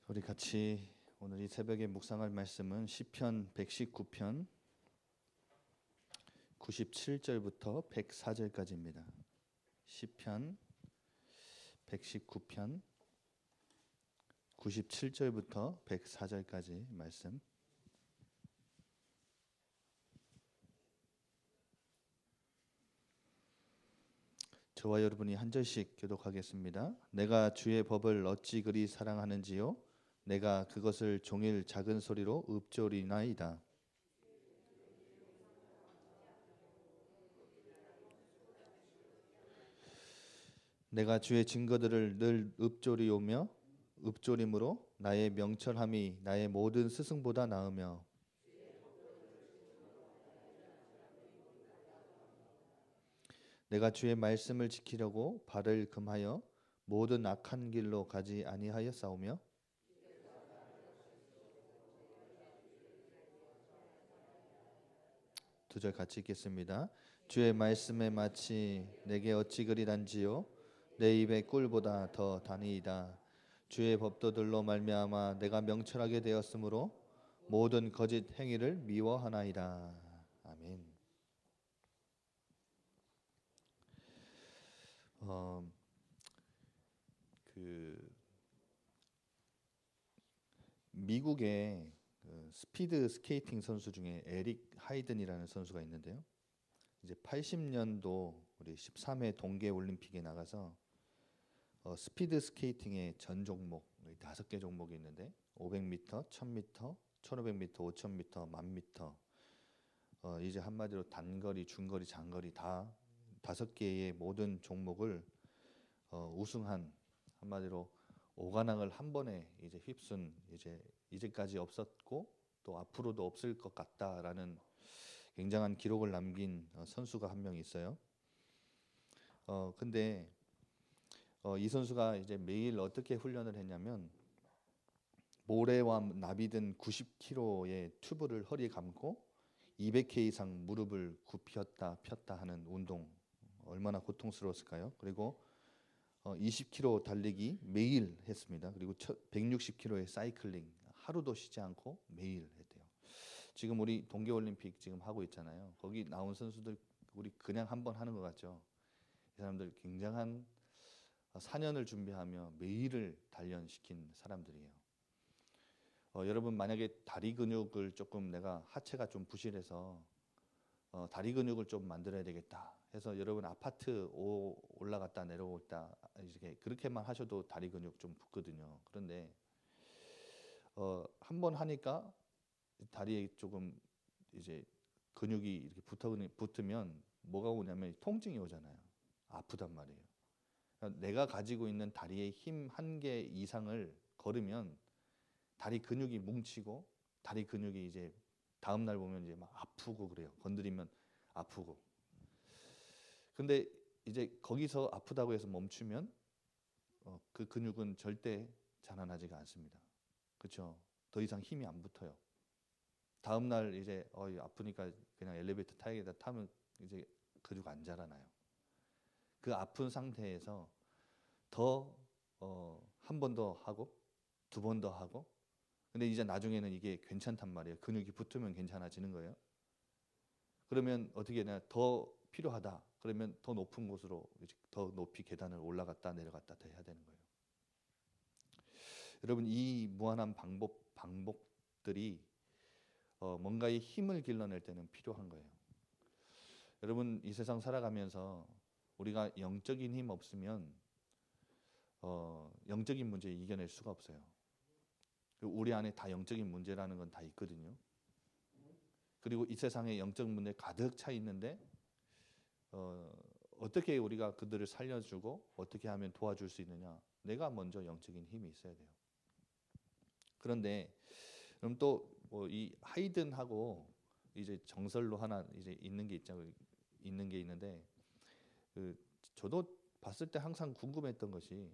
우리 같이 오늘 이 새벽에 묵상할 말씀은 시편 119편 97절부터 104절까지입니다. 시편 119편 97절부터 104절까지 말씀. 저와 여러분이 한 절씩 교독하겠습니다. 내가 주의 법을 어찌 그리 사랑하는지요? 내가 그것을 종일 작은 소리로 읊조리나이다. 내가 주의 증거들을 늘 읊조리오며 읊조림으로 나의 명철함이 나의 모든 스승보다 나으며 내가 주의 말씀을 지키려고 발을 금하여 모든 악한 길로 가지 아니하였사오며 두 절 같이 읽겠습니다. 주의 말씀에 마치 내게 어찌 그리 단지요 내 입의 꿀보다 더 다니이다. 주의 법도들로 말미암아 내가 명철하게 되었으므로 모든 거짓 행위를 미워하나이다. 아멘. 미국의 스피드 스케이팅 선수 중에 에릭 하이든이라는 선수가 있는데요. 이제 80년도 우리 13회 동계 올림픽에 나가서 스피드 스케이팅의 전 종목 5개 종목이 있는데 500m, 1000m, 1500m, 5000m, 1000m 이제 한마디로 단거리, 중거리, 장거리 다 5개의 모든 종목을 우승한 한마디로 오관왕을 한 번에 이제 휩쓴 이제까지 없었고 또 앞으로도 없을 것 같다라는 굉장한 기록을 남긴 선수가 한 명 있어요. 근데 이 선수가 이제 매일 어떻게 훈련을 했냐면 모래와 나비 든 90kg의 튜브를 허리에 감고 200회 이상 무릎을 굽혔다 폈다 하는 운동 얼마나 고통스러웠을까요? 그리고 20km 달리기 매일 했습니다. 그리고 160km의 사이클링 하루도 쉬지 않고 매일 했대요. 지금 우리 동계올림픽 지금 하고 있잖아요. 거기 나온 선수들 우리 그냥 한번 하는 것 같죠. 이 사람들 굉장한 4년을 준비하며 매일을 단련시킨 사람들이에요. 여러분 만약에 다리 근육을 조금 내가 하체가 좀 부실해서 다리 근육을 좀 만들어야 되겠다 해서 여러분 아파트 올라갔다 내려올다 이렇게 그렇게만 하셔도 다리 근육 좀 붙거든요. 그런데 한 번 하니까 다리에 조금 이제 근육이 이렇게 붙으면 뭐가 오냐면 통증이 오잖아요. 아프단 말이에요. 그러니까 내가 가지고 있는 다리의 힘 1개 이상을 걸으면 다리 근육이 뭉치고 다리 근육이 이제 다음 날 보면 이제 막 아프고 그래요. 건드리면 아프고. 근데 이제 거기서 아프다고 해서 멈추면 그 근육은 절대 자라나지가 않습니다. 그렇죠? 더 이상 힘이 안 붙어요. 다음 날 이제 아프니까 그냥 엘리베이터 타야겠다 타면 이제 근육 안 자라나요. 그 아픈 상태에서 더 한 번 더 하고 2번 더 하고 근데 이제 나중에는 이게 괜찮단 말이에요. 근육이 붙으면 괜찮아지는 거예요. 그러면 어떻게 되냐 더 필요하다. 그러면 더 높은 곳으로 이제 더 높이 계단을 올라갔다 내려갔다 더 해야 되는 거예요. 여러분 이 무한한 방법들이 뭔가의 힘을 길러낼 때는 필요한 거예요. 여러분 이 세상 살아가면서 우리가 영적인 힘 없으면 영적인 문제 이겨낼 수가 없어요. 우리 안에 다 영적인 문제라는 건 다 있거든요. 그리고 이 세상에 영적 문제 가득 차 있는데 어떻게 우리가 그들을 살려주고 어떻게 하면 도와줄 수 있느냐? 내가 먼저 영적인 힘이 있어야 돼요. 그런데 그럼 또 이 하이든하고 이제 정설로 하나 이제 있는 게 있는데 저도 봤을 때 항상 궁금했던 것이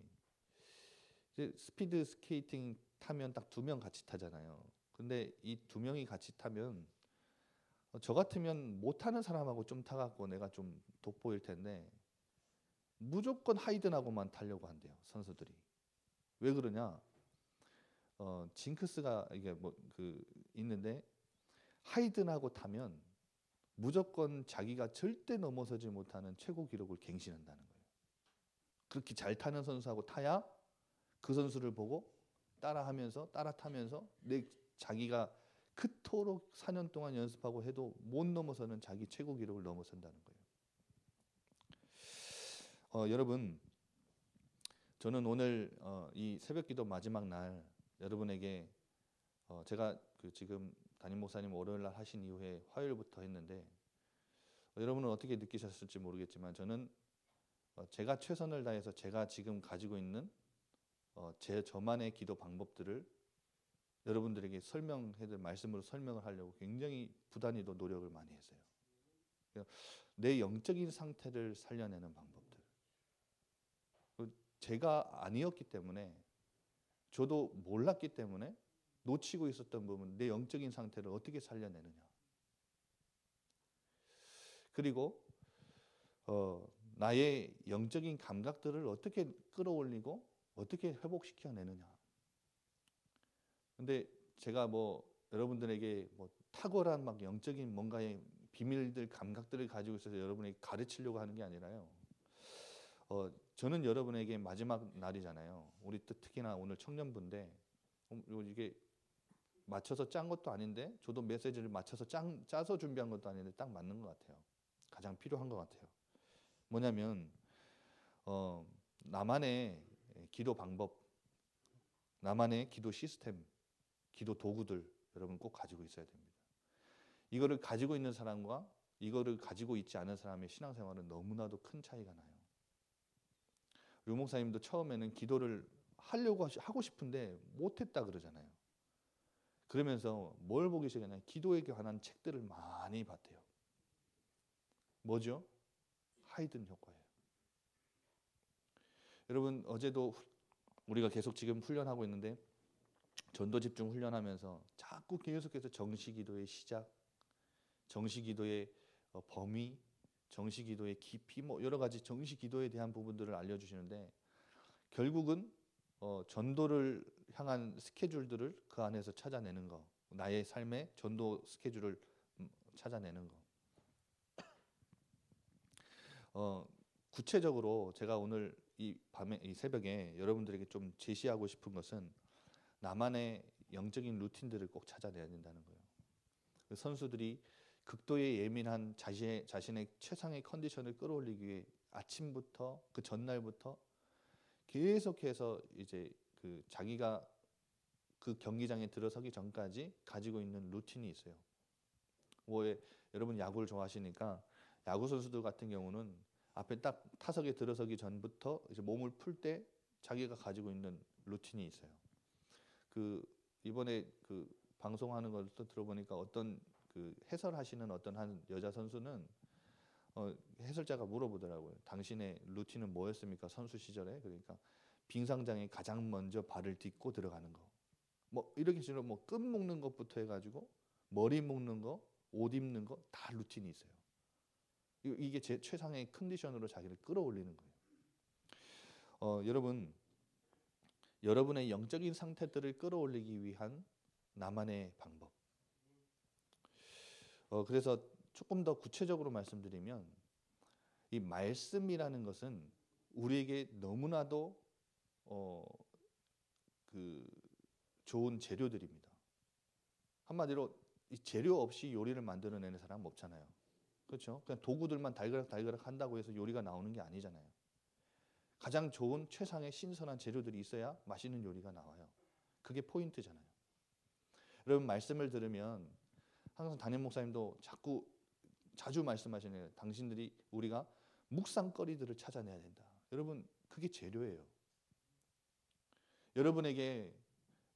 이제 스피드 스케이팅 타면 딱 2명 같이 타잖아요. 근데 이 2명이 같이 타면 저 같으면 못 타는 사람하고 좀 타갖고 내가 좀 돋보일 텐데 무조건 하이든하고만 타려고 한대요 선수들이. 왜 그러냐? 징크스가 이게 뭐 그 있는데 하이든하고 타면 무조건 자기가 절대 넘어서지 못하는 최고 기록을 갱신한다는 거예요. 그렇게 잘 타는 선수하고 타야 그 선수를 보고 따라하면서 따라 타면서 자기가 그토록 4년 동안 연습하고 해도 못 넘어서는 자기 최고 기록을 넘어선다는 거예요. 여러분, 저는 오늘 이 새벽기도 마지막 날 여러분에게 제가 지금 담임 목사님 월요일 날 하신 이후에 화요일부터 했는데 여러분은 어떻게 느끼셨을지 모르겠지만 저는 제가 최선을 다해서 제가 지금 가지고 있는 저만의 기도 방법들을 여러분들에게 말씀으로 설명을 하려고 굉장히 부단히도 노력을 많이 했어요. 내 영적인 상태를 살려내는 방법들. 제가 아니었기 때문에 저도 몰랐기 때문에 놓치고 있었던 부분, 내 영적인 상태를 어떻게 살려내느냐. 그리고 나의 영적인 감각들을 어떻게 끌어올리고 어떻게 회복시켜내느냐. 근데 제가 뭐 여러분들에게 뭐 탁월한 막 영적인 뭔가의 비밀들, 감각들을 가지고 있어서 여러분에게 가르치려고 하는 게 아니라요. 저는 여러분에게 마지막 날이잖아요. 우리 또 특히나 오늘 청년부인데 이게 맞춰서 짠 것도 아닌데 저도 메시지를 맞춰서 짜서 준비한 것도 아닌데 딱 맞는 것 같아요. 가장 필요한 것 같아요. 뭐냐면 나만의 기도 방법, 나만의 기도 시스템, 기도 도구들 여러분 꼭 가지고 있어야 됩니다. 이거를 가지고 있는 사람과 이거를 가지고 있지 않은 사람의 신앙생활은 너무나도 큰 차이가 나요. 류 목사님도 처음에는 기도를 하고 싶은데 못했다 그러잖아요. 그러면서 뭘 보기 시작했냐면 기도에 관한 책들을 많이 봤대요. 뭐죠? 하이든 효과예요. 여러분 어제도 우리가 계속 지금 훈련하고 있는데 전도 집중 훈련하면서 자꾸 계속해서 정시기도의 시작, 정시기도의 범위, 정시기도의 깊이 뭐 여러 가지 정시기도에 대한 부분들을 알려주시는데 결국은 전도를 향한 스케줄들을 그 안에서 찾아내는 거, 나의 삶의 전도 스케줄을 찾아내는 거. 구체적으로 제가 오늘 이 새벽에 여러분들에게 좀 제시하고 싶은 것은 나만의 영적인 루틴들을 꼭 찾아내야 된다는 거예요. 선수들이 극도에 예민한 자신의 최상의 컨디션을 끌어올리기 위해 아침부터 그 전날부터 계속해서 이제 자기가 그 경기장에 들어서기 전까지 가지고 있는 루틴이 있어요. 여러분 야구를 좋아하시니까 야구 선수들 같은 경우는 앞에 딱 타석에 들어서기 전부터 이제 몸을 풀 때 자기가 가지고 있는 루틴이 있어요. 이번에 방송하는 걸 또 들어보니까 어떤 해설하시는 어떤 한 여자 선수는 해설자가 물어보더라고요. 당신의 루틴은 뭐였습니까? 선수 시절에. 그러니까 빙상장에 가장 먼저 발을 딛고 들어가는 거. 뭐 이렇게 식으로 뭐 끈 묶는 것부터 해가지고 머리 묶는 거, 옷 입는 거 다 루틴이 있어요. 이게 제 최상의 컨디션으로 자기를 끌어올리는 거예요. 여러분의 영적인 상태들을 끌어올리기 위한 나만의 방법. 그래서 조금 더 구체적으로 말씀드리면 이 말씀이라는 것은 우리에게 너무나도 좋은 재료들입니다. 한마디로 이 재료 없이 요리를 만들어내는 사람은 없잖아요. 그렇죠? 그냥 도구들만 달그락 한다고 해서 요리가 나오는 게 아니잖아요. 가장 좋은 최상의 신선한 재료들이 있어야 맛있는 요리가 나와요. 그게 포인트잖아요. 여러분 말씀을 들으면 항상 담임 목사님도 자주 말씀하시네요. 우리가 묵상거리들을 찾아내야 된다. 여러분 그게 재료예요. 여러분에게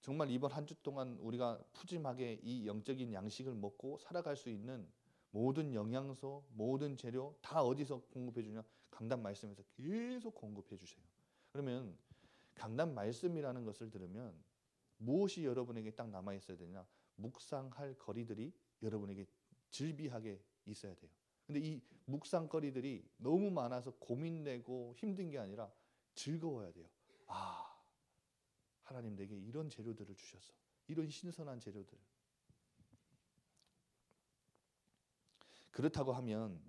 정말 이번 한 주 동안 우리가 푸짐하게 이 영적인 양식을 먹고 살아갈 수 있는 모든 영양소, 모든 재료 다 어디서 공급해 주냐? 강단 말씀에서 계속 공급해 주세요. 그러면 강단 말씀이라는 것을 들으면 무엇이 여러분에게 딱 남아 있어야 되냐? 묵상할 거리들이 여러분에게 즐비하게 있어야 돼요. 근데 이 묵상거리들이 너무 많아서 고민되고 힘든 게 아니라 즐거워야 돼요. 하나님 내게 이런 재료들을 주셨어. 이런 신선한 재료들. 그렇다고 하면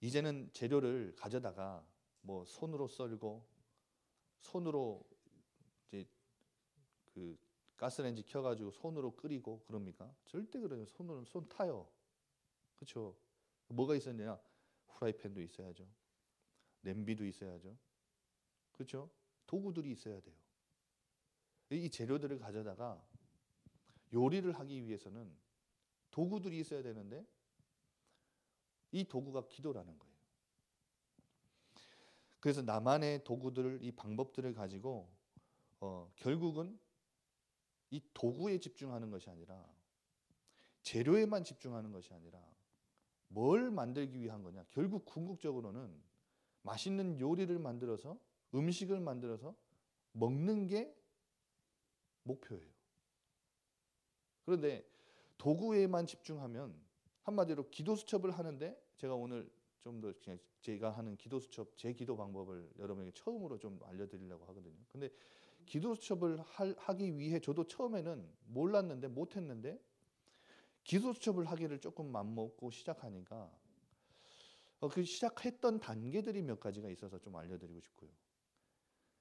이제는 재료를 가져다가 뭐 손으로 썰고 손으로 이제 그 가스레인지 켜가지고 손으로 끓이고 그럽니까? 절대 그래요. 손으로 손 타요. 그렇죠? 뭐가 있었냐? 후라이팬도 있어야죠. 냄비도 있어야죠. 그렇죠? 도구들이 있어야 돼요. 이 재료들을 가져다가 요리를 하기 위해서는 도구들이 있어야 되는데 이 도구가 기도라는 거예요. 그래서 나만의 도구들을 이 방법들을 가지고 결국은 이 도구에 집중하는 것이 아니라 재료에만 집중하는 것이 아니라 뭘 만들기 위한 거냐? 결국 궁극적으로는 맛있는 요리를 만들어서 음식을 만들어서 먹는 게 목표예요. 그런데 도구에만 집중하면 한마디로 기도 수첩을 하는데 제가 오늘 좀 더 그냥 제가 하는 기도 수첩 제 기도 방법을 여러분에게 처음으로 좀 알려드리려고 하거든요. 근데 기도 수첩을 하기 위해 저도 처음에는 몰랐는데 못했는데 기도 수첩을 하기를 조금 맘먹고 시작하니까 그 시작했던 단계들이 몇 가지가 있어서 좀 알려드리고 싶고요.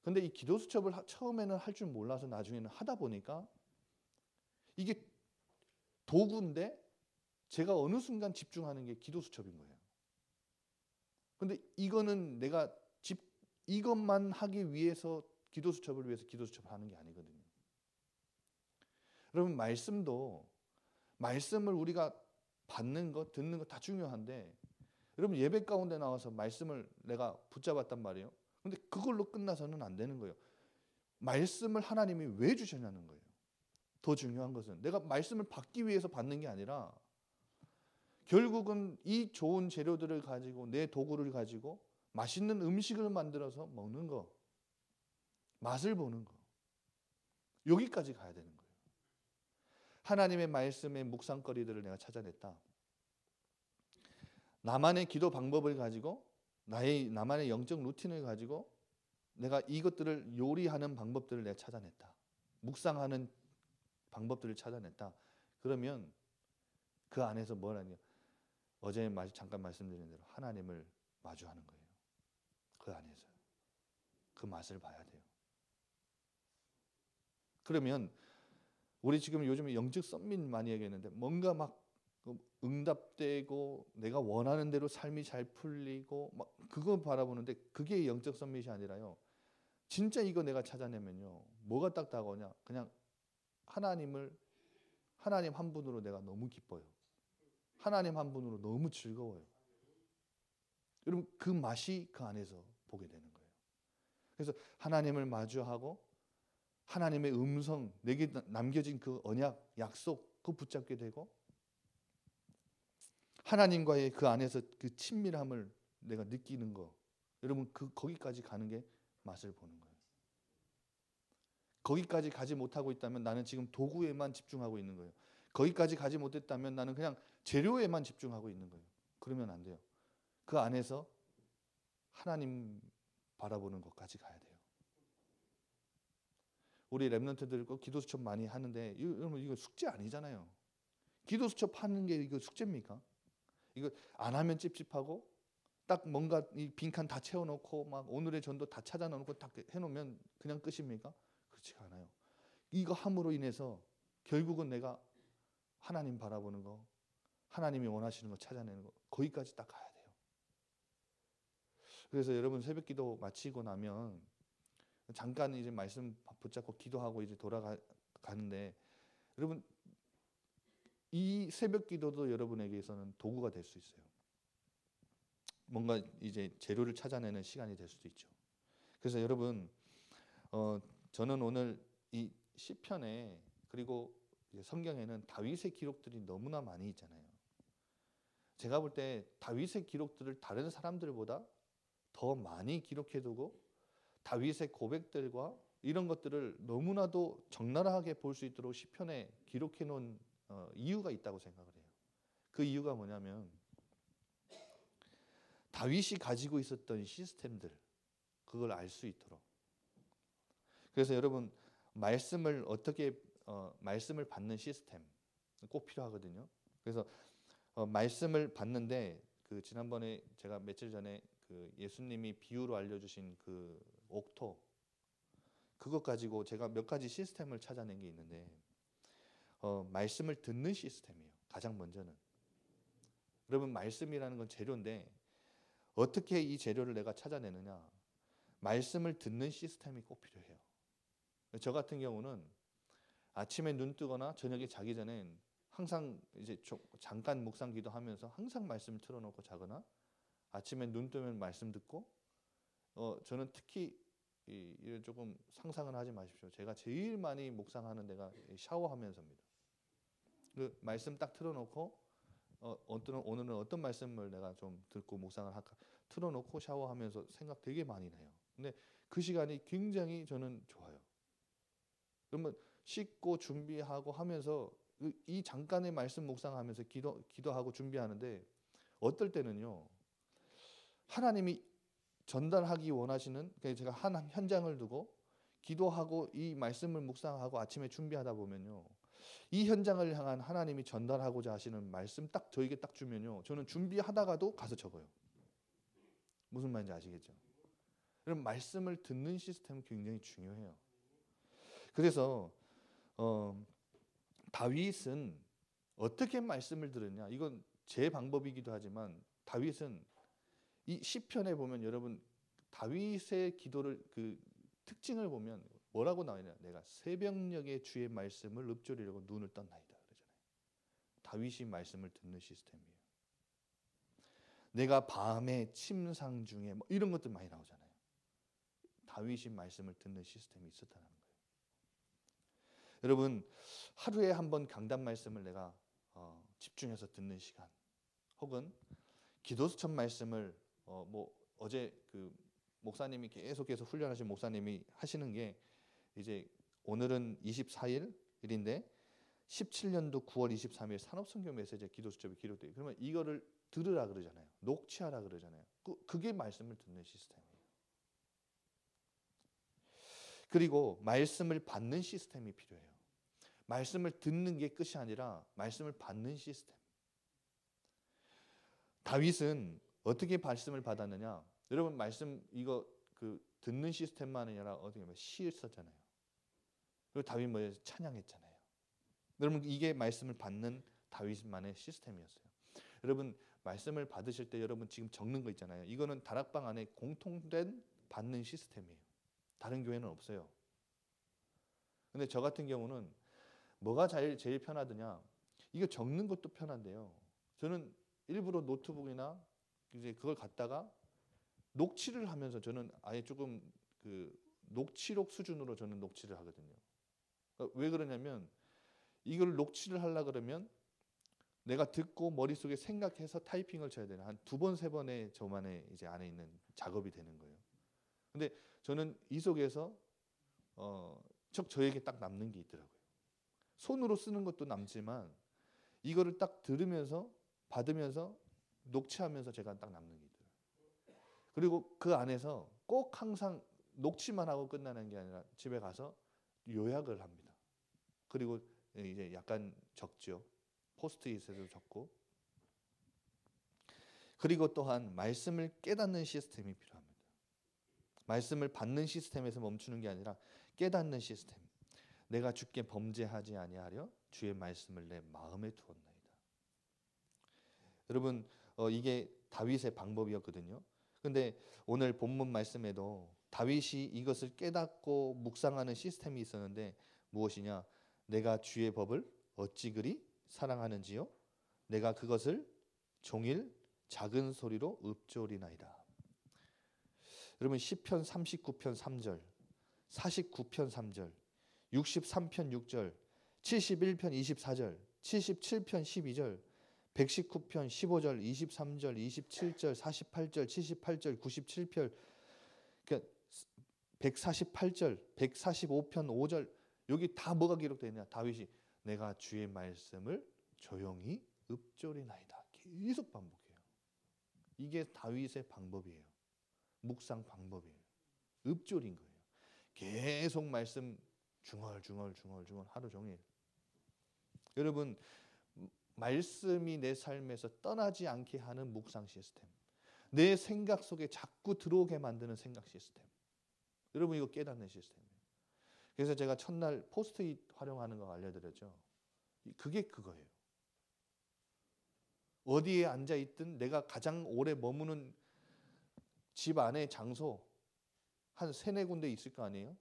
근데 이 기도 수첩을 처음에는 할 줄 몰라서 나중에는 하다 보니까 이게 도구인데 제가 어느 순간 집중하는 게 기도 수첩인 거예요. 근데 이거는 내가 이것만 하기 위해서 기도 수첩을 위해서 기도 수첩을 하는 게 아니거든요. 여러분 말씀을 우리가 받는 것, 듣는 것 다 중요한데 여러분 예배 가운데 나와서 말씀을 내가 붙잡았단 말이에요. 근데 그걸로 끝나서는 안 되는 거예요. 말씀을 하나님이 왜 주셨냐는 거예요. 더 중요한 것은 내가 말씀을 받기 위해서 받는 게 아니라 결국은 이 좋은 재료들을 가지고 내 도구를 가지고 맛있는 음식을 만들어서 먹는 거, 맛을 보는 거. 여기까지 가야 되는 거예요. 하나님의 말씀의 묵상거리들을 내가 찾아냈다. 나만의 기도 방법을 가지고 나만의 영적 루틴을 가지고 내가 이것들을 요리하는 방법들을 내가 찾아냈다. 묵상하는 방법들을 찾아냈다. 그러면 그 안에서 뭘 하냐? 어제 잠깐 말씀드린 대로 하나님을 마주하는 거예요. 그 안에서 그 맛을 봐야 돼요. 그러면 우리 지금 요즘에 영적 썸밋 많이 얘기했는데 뭔가 막 응답되고 내가 원하는 대로 삶이 잘 풀리고 막 그거 바라보는데 그게 영적 썸밋이 아니라요. 진짜 이거 내가 찾아내면요. 뭐가 딱 다가오냐? 그냥 하나님 한 분으로 내가 너무 기뻐요. 하나님 한 분으로 너무 즐거워요. 여러분 그 맛이 그 안에서 보게 되는 거예요. 그래서 하나님을 마주하고 하나님의 음성, 내게 남겨진 그 언약, 약속 그거 붙잡게 되고 하나님과의 그 안에서 그 친밀함을 내가 느끼는 거. 여러분 거기까지 가는 게 맛을 보는 거예요. 거기까지 가지 못하고 있다면 나는 지금 도구에만 집중하고 있는 거예요. 거기까지 가지 못했다면 나는 그냥 재료에만 집중하고 있는 거예요. 그러면 안 돼요. 그 안에서 하나님 바라보는 것까지 가야 돼요. 우리 랩런트들 기도 수첩 많이 하는데 여러분 이거 숙제 아니잖아요. 기도 수첩 하는 게 이거 숙제입니까? 이거 안 하면 찝찝하고 딱 뭔가 이 빈칸 다 채워놓고 막 오늘의 전도 다 찾아놓고 딱 해놓으면 그냥 끝입니까? 그렇지가 않아요. 이거 함으로 인해서 결국은 내가 하나님 바라보는 거, 하나님이 원하시는 거 찾아내는 거 거기까지 딱 가야 돼요. 그래서 여러분 새벽기도 마치고 나면 잠깐 이제 말씀 붙잡고 기도하고 이제 돌아가는데 여러분 이 새벽기도도 여러분에게서는 도구가 될 수 있어요. 뭔가 이제 재료를 찾아내는 시간이 될 수도 있죠. 그래서 여러분 저는 오늘 이 시편에 그리고 성경에는 다윗의 기록들이 너무나 많이 있잖아요. 제가 볼 때 다윗의 기록들을 다른 사람들보다 더 많이 기록해두고 다윗의 고백들과 이런 것들을 너무나도 적나라하게 볼 수 있도록 시편에 기록해 놓은 이유가 있다고 생각을 해요. 그 이유가 뭐냐면 다윗이 가지고 있었던 시스템들 그걸 알 수 있도록. 그래서 여러분 말씀을 어떻게 말씀을 받는 시스템 꼭 필요하거든요. 그래서 말씀을 받는데 그 지난번에 제가 며칠 전에 그 예수님이 비유로 알려주신 그 옥토 그것 가지고 제가 몇 가지 시스템을 찾아낸 게 있는데 말씀을 듣는 시스템이에요. 가장 먼저는 여러분 말씀이라는 건 재료인데 어떻게 이 재료를 내가 찾아내느냐 말씀을 듣는 시스템이 꼭 필요해요. 저 같은 경우는 아침에 눈 뜨거나 저녁에 자기 전엔 항상 이제 잠깐 묵상 기도하면서 항상 말씀을 틀어놓고 자거나 아침에 눈 뜨면 말씀 듣고 저는 특히 이런 조금 상상은 하지 마십시오. 제가 제일 많이 묵상하는 데가 샤워하면서입니다. 그 말씀 딱 틀어놓고 오늘은 어떤 말씀을 내가 좀 듣고 묵상을 할까 틀어놓고 샤워하면서 생각 되게 많이 나요. 근데 그 시간이 굉장히 저는 좋아요. 그러면 씻고 준비하고 하면서 이 잠깐의 말씀 묵상하면서 기도하고 준비하는데 어떨 때는요 하나님이 전달하기 원하시는 제가 한 현장을 두고 기도하고 이 말씀을 묵상하고 아침에 준비하다 보면요 이 현장을 향한 하나님이 전달하고자 하시는 말씀 딱 저에게 딱 주면요 저는 준비하다가도 가서 적어요. 무슨 말인지 아시겠죠? 그럼 말씀을 듣는 시스템은 굉장히 중요해요. 그래서 다윗은 어떻게 말씀을 들었냐? 이건 제 방법이기도 하지만 다윗은 이 시편에 보면 여러분 다윗의 기도를 그 특징을 보면 뭐라고 나와있냐? 내가 새벽녘에 주의 말씀을 읊조리려고 눈을 떴나이다 그러잖아요. 다윗이 말씀을 듣는 시스템이에요. 내가 밤에 침상 중에 뭐 이런 것들 많이 나오잖아요. 다윗이 말씀을 듣는 시스템이 있었다는 거예요. 여러분 하루에 한 번 강단 말씀을 내가 집중해서 듣는 시간 혹은 기도수천 말씀을 뭐 어제 그 목사님이 계속해서 훈련하신 목사님이 하시는 게 이제 오늘은 24일인데 17년도 9월 23일 산업선교 메시지 기도수첩이 기록돼요. 그러면 이거를 들으라 그러잖아요. 녹취하라 그러잖아요. 그게 말씀을 듣는 시스템이에요. 그리고 말씀을 받는 시스템이 필요해요. 말씀을 듣는 게 끝이 아니라 말씀을 받는 시스템. 다윗은 어떻게 말씀을 받았느냐? 여러분 말씀 이거 그 듣는 시스템만 아니라 어떻게 보면 시 썼잖아요. 그리고 다윗 뭐예요? 찬양했잖아요. 여러분 이게 말씀을 받는 다윗만의 시스템이었어요. 여러분 말씀을 받으실 때 여러분 지금 적는 거 있잖아요. 이거는 다락방 안에 공통된 받는 시스템이에요. 다른 교회는 없어요. 근데 저 같은 경우는 뭐가 제일 편하더냐? 이거 적는 것도 편한데요. 저는 일부러 노트북이나 이제 그걸 갖다가 녹취를 하면서 저는 아예 조금 그 녹취록 수준으로 저는 녹취를 하거든요. 왜 그러냐면 이걸 녹취를 하려 그러면 내가 듣고 머릿속에 생각해서 타이핑을 쳐야 되는 한 두 번, 세 번의 저만의 이제 안에 있는 작업이 되는 거예요. 근데 저는 이 속에서 저에게 딱 남는 게 있더라고요. 손으로 쓰는 것도 남지만 이거를 딱 들으면서 받으면서 녹취하면서 제가 딱 남는 게 있더라고요. 그리고 그 안에서 꼭 항상 녹취만 하고 끝나는 게 아니라 집에 가서 요약을 합니다. 그리고 이제 약간 적죠. 포스트잇에도 적고. 그리고 또한 말씀을 깨닫는 시스템이 필요합니다. 말씀을 받는 시스템에서 멈추는 게 아니라 깨닫는 시스템. 내가 주께 범죄하지 아니하려 주의 말씀을 내 마음에 두었나이다. 여러분 이게 다윗의 방법이었거든요. 근데 오늘 본문 말씀에도 다윗이 이것을 깨닫고 묵상하는 시스템이 있었는데 무엇이냐? 내가 주의 법을 어찌 그리 사랑하는지요? 내가 그것을 종일 작은 소리로 읊조리나이다. 여러분 시편 39편 3절, 49편 3절, 63편 6절, 71편 24절, 77편 12절, 119편 15절, 23절, 27절, 48절, 78절, 97편, 그러니까 148절, 145편 5절 여기 다 뭐가 기록되어 있냐? 다윗이 내가 주의 말씀을 조용히 읊조리나이다. 계속 반복해요. 이게 다윗의 방법이에요. 묵상 방법이에요. 읊조린 거예요. 계속 말씀 중얼중얼 하루 종일. 여러분, 말씀이 내 삶에서 떠나지 않게 하는 묵상 시스템, 내 생각 속에 자꾸 들어오게 만드는 생각 시스템, 여러분 이거 깨닫는 시스템이에요. 그래서 제가 첫날 포스트잇 활용하는 거 알려드렸죠. 그게 그거예요. 어디에 앉아있든 내가 가장 오래 머무는 집 안에 장소 한 3-4군데 있을 거 아니에요.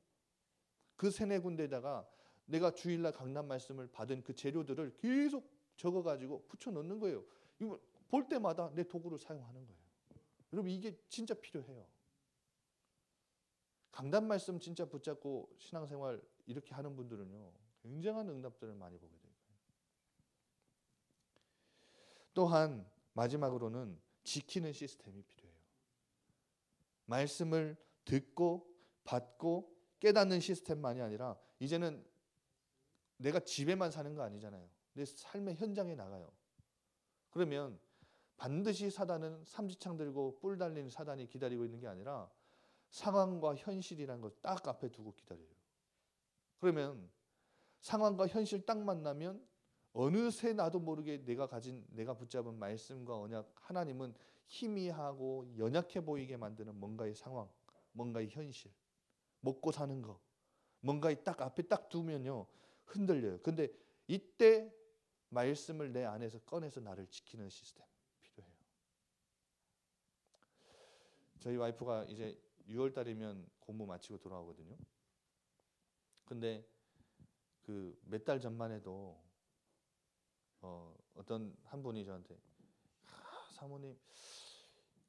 그 3-4군데에다가 내가 주일날 강단 말씀을 받은 그 재료들을 계속 적어가지고 붙여넣는 거예요. 이거 볼 때마다 내 도구를 사용하는 거예요. 여러분 이게 진짜 필요해요. 강단 말씀 진짜 붙잡고 신앙생활 이렇게 하는 분들은요, 굉장한 응답들을 많이 보게 돼요. 또한 마지막으로는 지키는 시스템이 필요해요. 말씀을 듣고 받고 깨닫는 시스템만이 아니라 이제는 내가 집에만 사는 거 아니잖아요. 내 삶의 현장에 나가요. 그러면 반드시 사단은 삼지창 들고 뿔 달린 사단이 기다리고 있는 게 아니라 상황과 현실이라는 걸 딱 앞에 두고 기다려요. 그러면 상황과 현실 딱 만나면 어느새 나도 모르게 내가 붙잡은 말씀과 언약, 하나님은 희미하고 연약해 보이게 만드는 뭔가의 상황, 뭔가의 현실, 먹고 사는 거, 뭔가의 딱 앞에 딱 두면요 흔들려요. 근데 이때 말씀을 내 안에서 꺼내서 나를 지키는 시스템 필요해요. 저희 와이프가 이제 6월 달이면 공부 마치고 돌아오거든요. 근데 그 몇 달 전만 해도 어떤 한 분이 저한테 사모님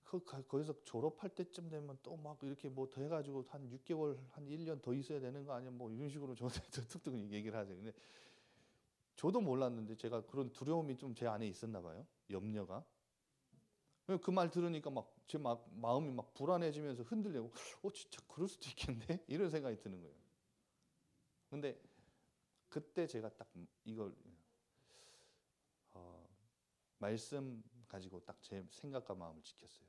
거기서 졸업할 때쯤 되면 또 막 이렇게 뭐 더 해가지고 한 6개월 한 1년 더 있어야 되는 거 아니야 뭐 이런 식으로 저한테 툭툭 얘기를 하세요. 근데 저도 몰랐는데 제가 그런 두려움이 좀 제 안에 있었나 봐요. 염려가. 그 말 들으니까 막 제 마음이 막 불안해지면서 흔들리고 진짜 그럴 수도 있겠네 이런 생각이 드는 거예요. 근데 그때 제가 딱 이걸 말씀 가지고 딱 제 생각과 마음을 지켰어요.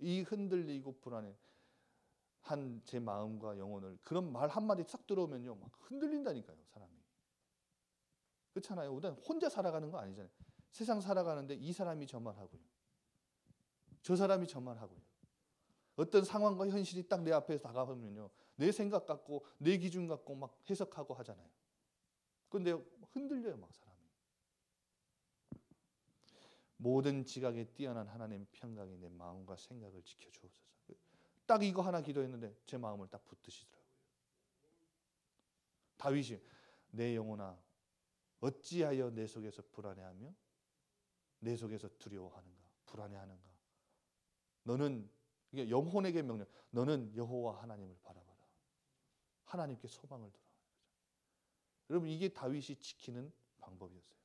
이 흔들리고 불안해 한 제 마음과 영혼을 그런 말 한마디 싹 들어오면요 막 흔들린다니까요 사람이. 그렇잖아요. 우리는 혼자 살아가는 거 아니잖아요. 세상 살아가는데 이 사람이 저 말하고요, 저 사람이 저 말하고요. 어떤 상황과 현실이 딱 내 앞에서 다가오면요 내 생각 갖고 내 기준 갖고 막 해석하고 하잖아요. 근데 흔들려요 막 사람이. 모든 지각에 뛰어난 하나님의 평강이 내 마음과 생각을 지켜주옵소서. 딱 이거 하나 기도했는데 제 마음을 딱 붙드시더라고요. 다윗이 내 영혼아 어찌하여 내 속에서 불안해하며 내 속에서 두려워하는가 불안해하는가. 너는 이게 영혼에게 명령. 너는 여호와 하나님을 바라봐라. 하나님께 소망을 두라. 여러분 이게 다윗이 지키는 방법이었어요.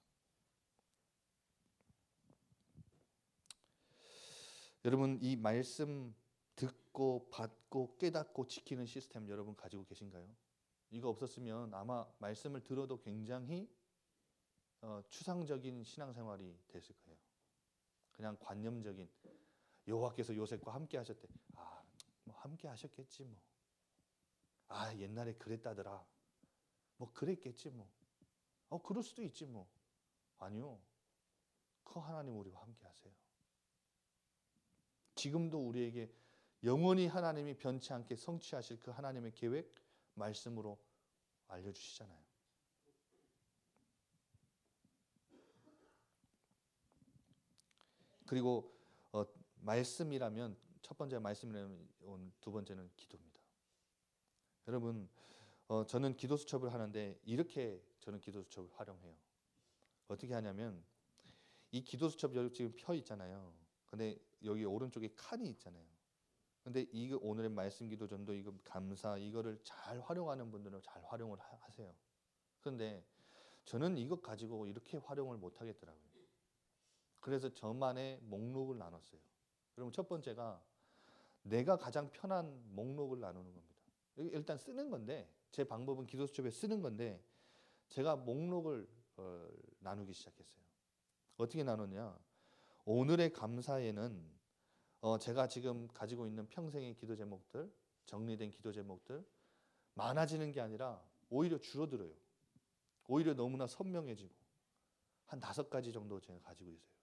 여러분 이 말씀 듣고 받고 깨닫고 지키는 시스템 여러분 가지고 계신가요? 이거 없었으면 아마 말씀을 들어도 굉장히 추상적인 신앙생활이 됐을 거예요. 그냥 관념적인 여호와께서 요셉과 함께 하셨대. 뭐 함께 하셨겠지 뭐. 옛날에 그랬다더라. 뭐 그랬겠지 뭐. 그럴 수도 있지 뭐. 아니요. 그 하나님 우리와 함께 하세요. 지금도 우리에게 영원히 하나님이 변치 않게 성취하실 그 하나님의 계획 말씀으로 알려주시잖아요. 그리고 말씀이라면 첫 번째 말씀이라면 두 번째는 기도입니다. 여러분 저는 기도 수첩을 하는데 이렇게 저는 기도 수첩을 활용해요. 어떻게 하냐면 이 기도 수첩 여기 지금 펴 있잖아요. 근데 여기 오른쪽에 칸이 있잖아요. 근데 이거 오늘의 말씀 기도 전도 이거 감사 이거를 잘 활용하는 분들은 잘 활용을 하세요. 그런데 저는 이것 가지고 이렇게 활용을 못 하겠더라고요. 그래서 저만의 목록을 나눴어요. 그럼 첫 번째가 내가 가장 편한 목록을 나누는 겁니다. 일단 쓰는 건데 제 방법은 기도 수첩에 쓰는 건데 제가 목록을 나누기 시작했어요. 어떻게 나눴냐? 오늘의 감사에는 제가 지금 가지고 있는 평생의 기도 제목들, 정리된 기도 제목들 많아지는 게 아니라 오히려 줄어들어요. 오히려 너무나 선명해지고 한 5가지 정도 제가 가지고 있어요.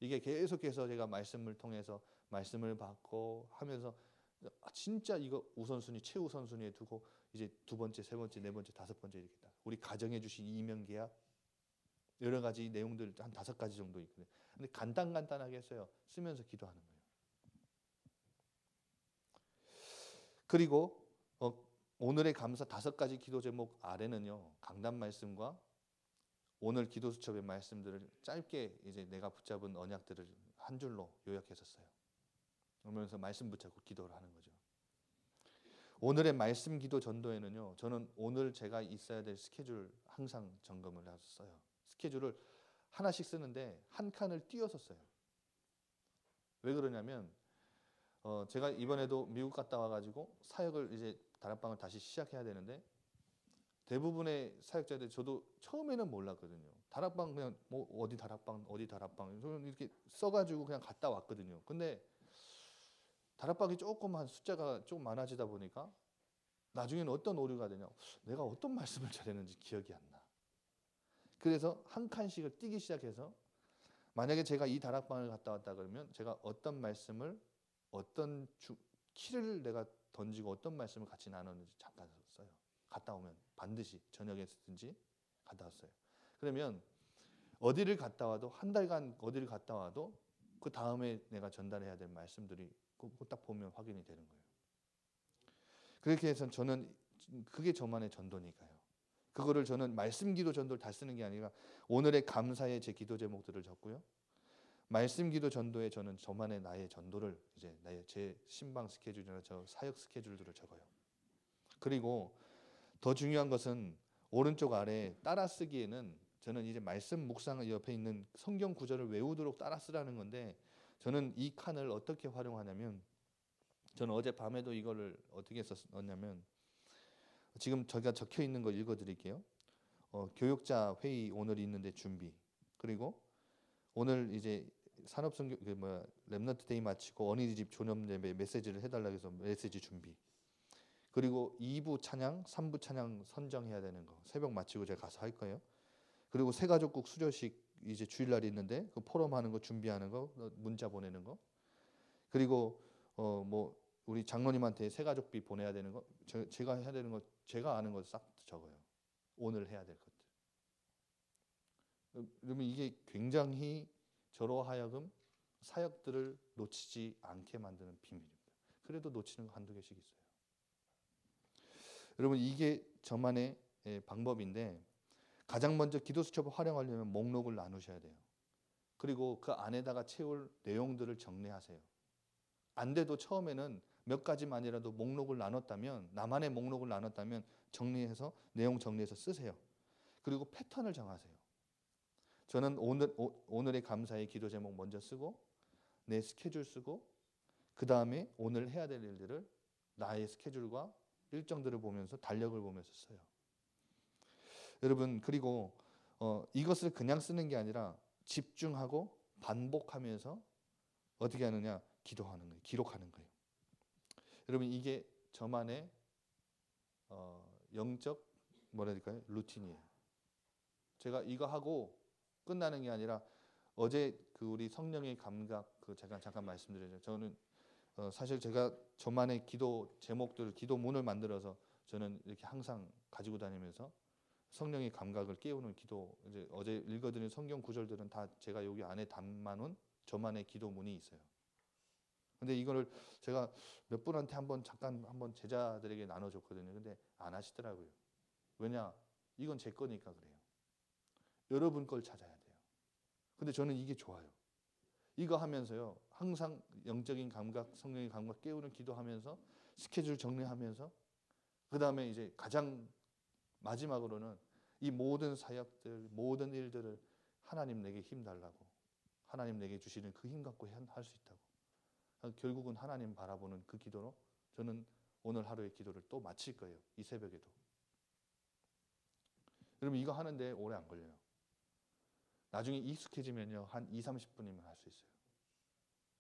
이게 계속해서 제가 말씀을 통해서 말씀을 받고 하면서 진짜 이거 우선순위 최우선순위에 두고 이제 2번째, 3번째, 4번째, 5번째 이렇게 다 우리 가정해 주신 이면계약 여러 가지 내용들 한 5가지 정도 있거든요. 근데 간단하게 했어요. 쓰면서 기도하는 거예요. 그리고 오늘의 감사 5가지 기도 제목 아래는요. 강단 말씀과 오늘 기도 수첩의 말씀들을 짧게 이제 내가 붙잡은 언약들을 한 줄로 요약해서 써요. 그러면서 말씀 붙잡고 기도를 하는 거죠. 오늘의 말씀 기도 전도에는요. 저는 오늘 제가 있어야 될 스케줄 항상 점검을 해서 써요. 스케줄을 하나씩 쓰는데 한 칸을 띄어서 써요. 왜 그러냐면 제가 이번에도 미국 갔다 와가지고 사역을 이제 다락방을 다시 시작해야 되는데 대부분의 사역자들 저도 처음에는 몰랐거든요. 다락방 그냥 뭐 어디 다락방 저는 이렇게 써가지고 그냥 갔다 왔거든요. 근데 다락방이 조금만 숫자가 좀 많아지다 보니까 나중에는 어떤 오류가 되냐? 내가 어떤 말씀을 잘했는지 기억이 안 나. 그래서 한 칸씩을 띄기 시작해서 만약에 제가 이 다락방을 갔다 왔다 그러면 제가 어떤 말씀을 어떤 키를 내가 던지고 어떤 말씀을 같이 나눴는지 잠깐 써요. 갔다 오면 반드시 저녁에 쓰든지 갔다 왔어요. 그러면 어디를 갔다 와도 한 달간 어디를 갔다 와도 그 다음에 내가 전달해야 될 말씀들이 딱 보면 확인이 되는 거예요. 그렇게 해서 저는 그게 저만의 전도니까요. 그거를 저는 말씀 기도 전도를 다 쓰는 게 아니라 오늘의 감사의 제 기도 제목들을 적고요. 말씀 기도 전도에 저는 저만의 나의 전도를 이제 나의 제 신방 스케줄이나 저 사역 스케줄들을 적어요. 그리고 더 중요한 것은 오른쪽 아래 따라 쓰기에는 저는 이제 말씀 묵상 옆에 있는 성경 구절을 외우도록 따라 쓰라는 건데 저는 이 칸을 어떻게 활용하냐면 저는 어젯밤에도 이거를 어떻게 썼냐면 지금 저희가 적혀 있는 거 읽어드릴게요. 교육자 회의 오늘 있는데 준비 그리고 오늘 이제 산업성교 렘넌트 데이 마치고 어린이집 조념 예배 메시지를 해달라고 해서 메시지 준비 그리고 2부 찬양 3부 찬양 선정해야 되는 거 새벽 마치고 제가 가서 할 거예요. 그리고 새가족국 수료식 이제 주일날 있는데 그 포럼하는 거 준비하는 거 문자 보내는 거 그리고 뭐 우리 장로님한테 새가족비 보내야 되는 거 제가 해야 되는 거 제가 아는 거 싹 적어요. 오늘 해야 될 것들. 그러면 이게 굉장히 저로 하여금 사역들을 놓치지 않게 만드는 비밀입니다. 그래도 놓치는 거 한두 개씩 있어요. 여러분 이게 저만의 방법인데 가장 먼저 기도 수첩을 활용하려면 목록을 나누셔야 돼요. 그리고 그 안에다가 채울 내용들을 정리하세요. 안 돼도 처음에는 몇 가지만이라도 목록을 나눴다면 나만의 목록을 나눴다면 정리해서 내용 정리해서 쓰세요. 그리고 패턴을 정하세요. 저는 오늘의 감사의 기도 제목 먼저 쓰고 내 스케줄 쓰고 그 다음에 오늘 해야 될 일들을 나의 스케줄과 일정들을 보면서 달력을 보면서 써요. 여러분 그리고 이것을 그냥 쓰는 게 아니라 집중하고 반복하면서 어떻게 하느냐 기도하는 거예요. 기록하는 거예요. 여러분 이게 저만의 영적 뭐라 해야 될까요? 루틴이에요. 제가 이거 하고 끝나는 게 아니라 어제 그 우리 성령의 감각 그 제가 잠깐 말씀드렸죠. 저는 사실 제가 저만의 기도 제목들, 기도문을 만들어서 저는 이렇게 항상 가지고 다니면서 성령의 감각을 깨우는 기도 이제 어제 읽어드린 성경 구절들은 다 제가 여기 안에 담아놓은 저만의 기도문이 있어요. 근데 이거를 제가 몇 분한테 잠깐 한번 제자들에게 나눠줬거든요. 근데 안 하시더라고요. 왜냐? 이건 제 거니까 그래요. 여러분 걸 찾아야 돼요. 근데 저는 이게 좋아요. 이거 하면서요. 항상 영적인 감각, 성령의 감각 깨우는 기도하면서 스케줄 정리하면서 그 다음에 이제 가장 마지막으로는 이 모든 사역들, 모든 일들을 하나님 내게 힘 달라고 하나님 내게 주시는 그 힘 갖고 할 수 있다고 결국은 하나님 바라보는 그 기도로 저는 오늘 하루의 기도를 또 마칠 거예요. 이 새벽에도. 여러분 이거 하는데 오래 안 걸려요. 나중에 익숙해지면요. 한 2, 30분이면 할 수 있어요.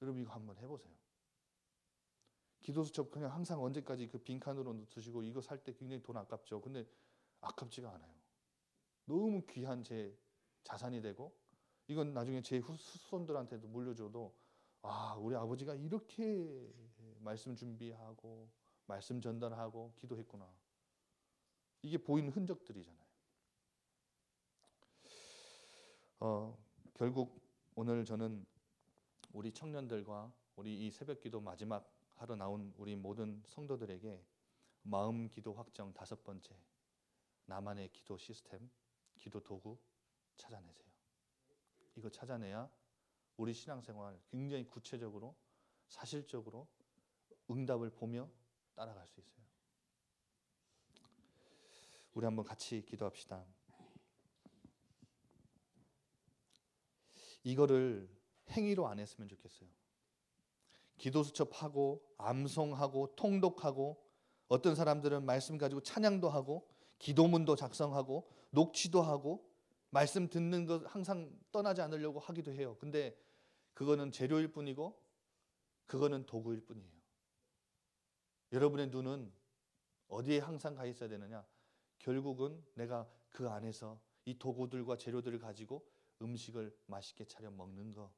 여러분 이거 한번 해보세요. 기도 수첩 그냥 항상 언제까지 그 빈칸으로 두시고 이거 살 때 굉장히 돈 아깝죠. 근데 아깝지가 않아요. 너무 귀한 제 자산이 되고 이건 나중에 제 후손들한테도 물려줘도 아, 우리 아버지가 이렇게 말씀 준비하고 말씀 전달하고 기도했구나. 이게 보이는 흔적들이잖아요. 결국 오늘 저는 우리 청년들과 우리 이 새벽기도 마지막 하러 나온 우리 모든 성도들에게 마음 기도 확정 5번째, 나만의 기도 시스템, 기도 도구 찾아내세요. 이거 찾아내야 우리 신앙생활 굉장히 구체적으로 사실적으로 응답을 보며 따라갈 수 있어요. 우리 한번 같이 기도합시다. 이거를 행위로 안 했으면 좋겠어요. 기도 수첩하고 암송하고 통독하고 어떤 사람들은 말씀 가지고 찬양도 하고 기도문도 작성하고 녹취도 하고 말씀 듣는 것 항상 떠나지 않으려고 하기도 해요. 근데 그거는 재료일 뿐이고 그거는 도구일 뿐이에요. 여러분의 눈은 어디에 항상 가 있어야 되느냐? 결국은 내가 그 안에서 이 도구들과 재료들을 가지고 음식을 맛있게 차려 먹는 거,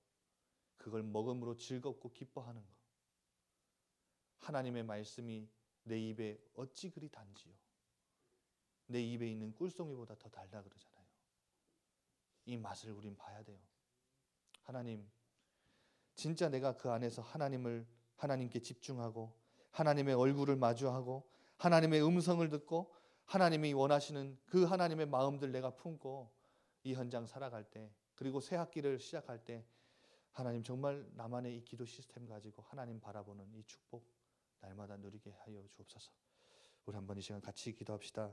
그걸 먹음으로 즐겁고 기뻐하는 거. 하나님의 말씀이 내 입에 어찌 그리 단지요. 내 입에 있는 꿀송이보다 더 달다 그러잖아요. 이 맛을 우린 봐야 돼요. 하나님, 진짜 내가 그 안에서 하나님께 집중하고 하나님의 얼굴을 마주하고 하나님의 음성을 듣고 하나님이 원하시는 그 하나님의 마음들 내가 품고 이 현장 살아갈 때, 그리고 새 학기를 시작할 때 하나님 정말 나만의 이 기도 시스템 가지고 하나님 바라보는 이 축복 날마다 누리게 하여 주옵소서. 우리 한번 이 시간 같이 기도합시다.